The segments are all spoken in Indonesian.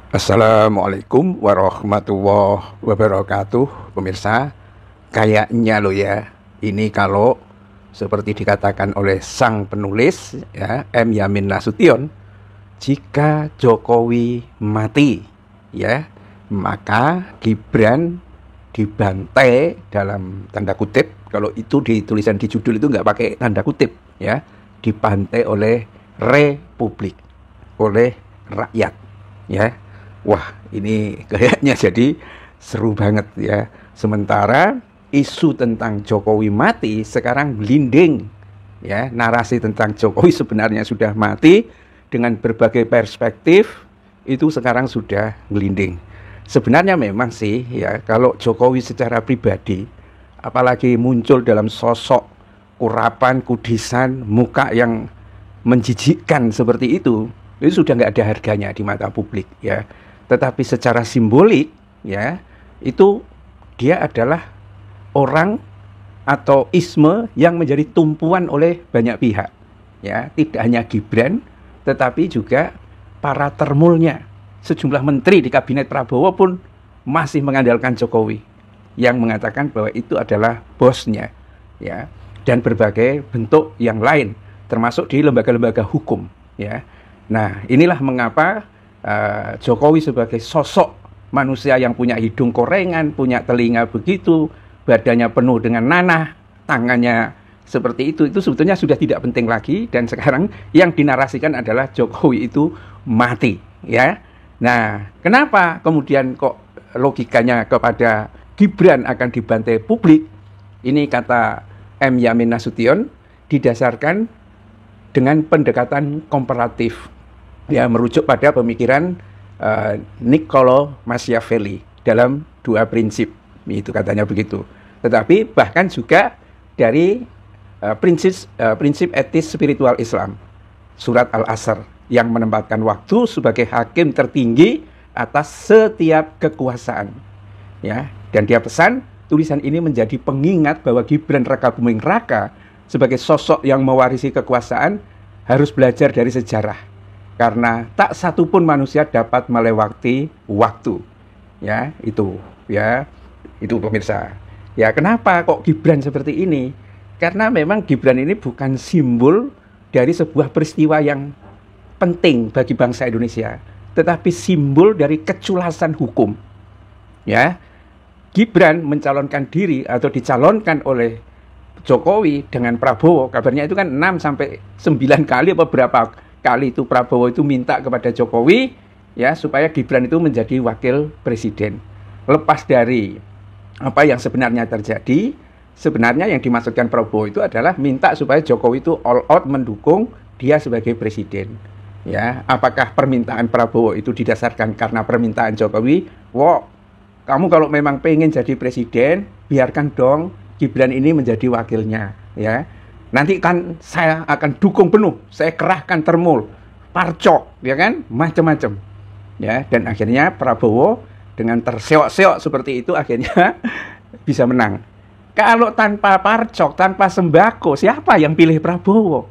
Assalamualaikum warahmatullahi wabarakatuh. Pemirsa, kayaknya lo ya, ini kalau seperti dikatakan oleh sang penulis ya, M. Yamin Nasution, jika Jokowi mati ya, maka Gibran dibantai dalam tanda kutip. Kalau itu di tulisan di judul itu nggak pakai tanda kutip ya, dibantai oleh Republik, oleh rakyat ya. Wah, ini kayaknya jadi seru banget ya. Sementara isu tentang Jokowi mati sekarang blinding ya. Narasi tentang Jokowi sebenarnya sudah mati dengan berbagai perspektif itu sekarang sudah blinding. Sebenarnya memang sih ya, kalau Jokowi secara pribadi apalagi muncul dalam sosok urapan, kudisan, muka yang menjijikkan seperti itu sudah nggak ada harganya di mata publik ya. Tetapi secara simbolik ya, itu dia adalah orang atau isme yang menjadi tumpuan oleh banyak pihak ya. Tidak hanya Gibran tetapi juga para termulnya. Sejumlah menteri di kabinet Prabowo pun masih mengandalkan Jokowi yang mengatakan bahwa itu adalah bosnya ya. Dan berbagai bentuk yang lain termasuk di lembaga-lembaga hukum ya. Nah, inilah mengapa Jokowi sebagai sosok manusia yang punya hidung korengan, punya telinga begitu, badannya penuh dengan nanah, tangannya seperti itu sebetulnya sudah tidak penting lagi. Dan sekarang yang dinarasikan adalah Jokowi itu mati ya. Nah, kenapa kemudian kok logikanya kepada Gibran akan dibantai publik? Ini kata M. Yamin Nasution, didasarkan dengan pendekatan komparatif ya, merujuk pada pemikiran Niccolo Machiavelli dalam dua prinsip, itu katanya begitu. Tetapi bahkan juga dari prinsip etis spiritual Islam, surat Al-Asr, yang menempatkan waktu sebagai hakim tertinggi atas setiap kekuasaan ya. Dan dia pesan tulisan ini menjadi pengingat bahwa Gibran Rakabuming Raka sebagai sosok yang mewarisi kekuasaan harus belajar dari sejarah. Karena tak satu pun manusia dapat melewati waktu. Ya, itu pemirsa. Ya, kenapa kok Gibran seperti ini? Karena memang Gibran ini bukan simbol dari sebuah peristiwa yang penting bagi bangsa Indonesia, tetapi simbol dari keculasan hukum. Ya. Gibran mencalonkan diri atau dicalonkan oleh Jokowi dengan Prabowo, kabarnya itu kan 6 sampai 9 kali apa berapa kali itu Prabowo itu minta kepada Jokowi ya supaya Gibran itu menjadi wakil presiden. Lepas dari apa yang sebenarnya terjadi, sebenarnya yang dimaksudkan Prabowo itu adalah minta supaya Jokowi itu all out mendukung dia sebagai presiden. Ya, apakah permintaan Prabowo itu didasarkan karena permintaan Jokowi? Wow, kamu kalau memang pengen jadi presiden, biarkan dong Gibran ini menjadi wakilnya ya. Nanti kan saya akan dukung penuh, saya kerahkan termul, parcok, ya kan, macam-macam, ya. Dan akhirnya Prabowo dengan terseok-seok seperti itu akhirnya bisa menang. Kalau tanpa parcok, tanpa sembako, siapa yang pilih Prabowo?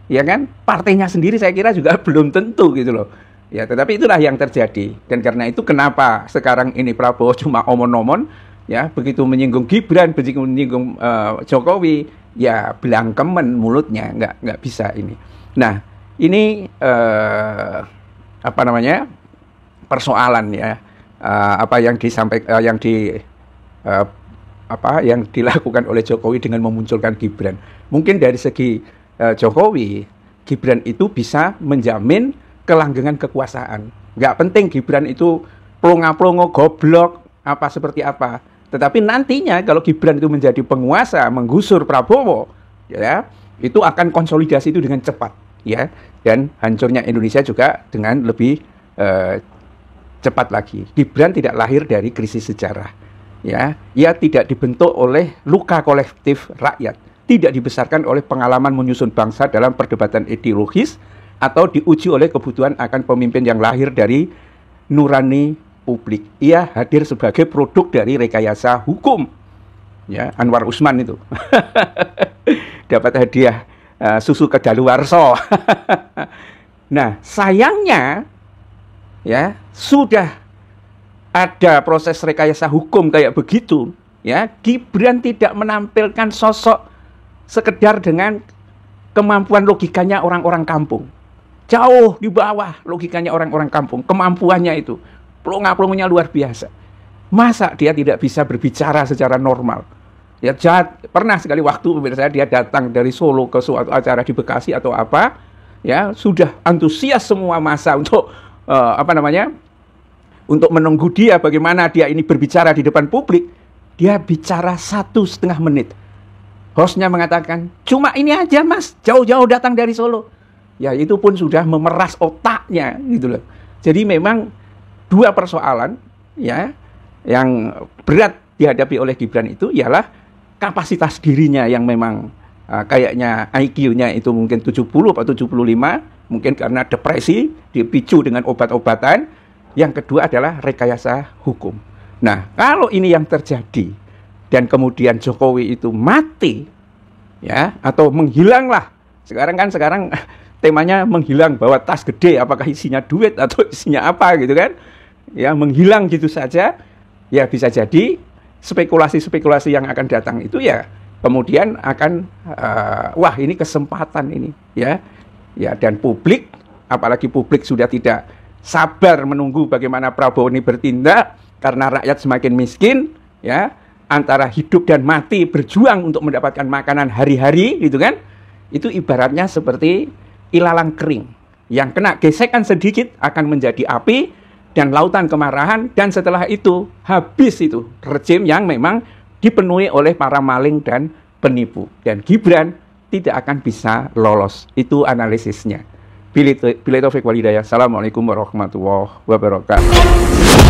Ya kan, partainya sendiri saya kira juga belum tentu gitu loh. Ya, tetapi itulah yang terjadi. Dan karena itu kenapa sekarang ini Prabowo cuma omon-omon, ya, begitu menyinggung Gibran, begitu menyinggung Jokowi. Ya belangkemen mulutnya, nggak bisa ini. Nah ini persoalan ya, apa yang disampaikan yang dilakukan oleh Jokowi dengan memunculkan Gibran. Mungkin dari segi Jokowi, Gibran itu bisa menjamin kelanggengan kekuasaan. Nggak penting Gibran itu plonga-plongo, goblok, apa seperti apa. Tetapi nantinya kalau Gibran itu menjadi penguasa, menggusur Prabowo, ya, itu akan konsolidasi itu dengan cepat, ya, dan hancurnya Indonesia juga dengan lebih cepat lagi. Gibran tidak lahir dari krisis sejarah, ya, ia tidak dibentuk oleh luka kolektif rakyat, tidak dibesarkan oleh pengalaman menyusun bangsa dalam perdebatan ideologis, atau diuji oleh kebutuhan akan pemimpin yang lahir dari nurani publik. Ia hadir sebagai produk dari rekayasa hukum. Ya, Anwar Usman itu dapat hadiah susu kedaluarsa. Nah, sayangnya ya sudah ada proses rekayasa hukum kayak begitu, ya Gibran tidak menampilkan sosok sekedar dengan kemampuan logikanya orang-orang kampung. Jauh di bawah logikanya orang-orang kampung, kemampuannya itu plonga-plongonya luar biasa. Masa dia tidak bisa berbicara secara normal? Ya pernah sekali waktu pemirsa dia datang dari Solo ke suatu acara di Bekasi atau apa, ya sudah antusias semua masa untuk untuk menunggu dia bagaimana dia ini berbicara di depan publik. Dia bicara 1,5 menit. Hostnya mengatakan, cuma ini aja mas, jauh-jauh datang dari Solo. Ya itu pun sudah memeras otaknya gitu loh. Jadi memang dua persoalan ya yang berat dihadapi oleh Gibran itu ialah kapasitas dirinya yang memang kayaknya IQ-nya itu mungkin 70 atau 75, mungkin karena depresi, dipicu dengan obat-obatan. Yang kedua adalah rekayasa hukum. Nah, kalau ini yang terjadi dan kemudian Jokowi itu mati ya atau menghilanglah. Sekarang temanya menghilang, bawa tas gede, apakah isinya duit atau isinya apa gitu kan. Ya menghilang gitu saja, ya bisa jadi spekulasi-spekulasi yang akan datang itu ya kemudian akan wah ini kesempatan ini ya dan publik, apalagi publik sudah tidak sabar menunggu bagaimana Prabowo ini bertindak karena rakyat semakin miskin ya, antara hidup dan mati berjuang untuk mendapatkan makanan hari-hari gitu kan. Itu ibaratnya seperti ilalang kering yang kena gesekan sedikit akan menjadi api dan lautan kemarahan, dan setelah itu habis itu rejim yang memang dipenuhi oleh para maling dan penipu, dan Gibran tidak akan bisa lolos. Itu analisisnya. Billahi taufik wal hidayah. Assalamualaikum warahmatullahi wabarakatuh.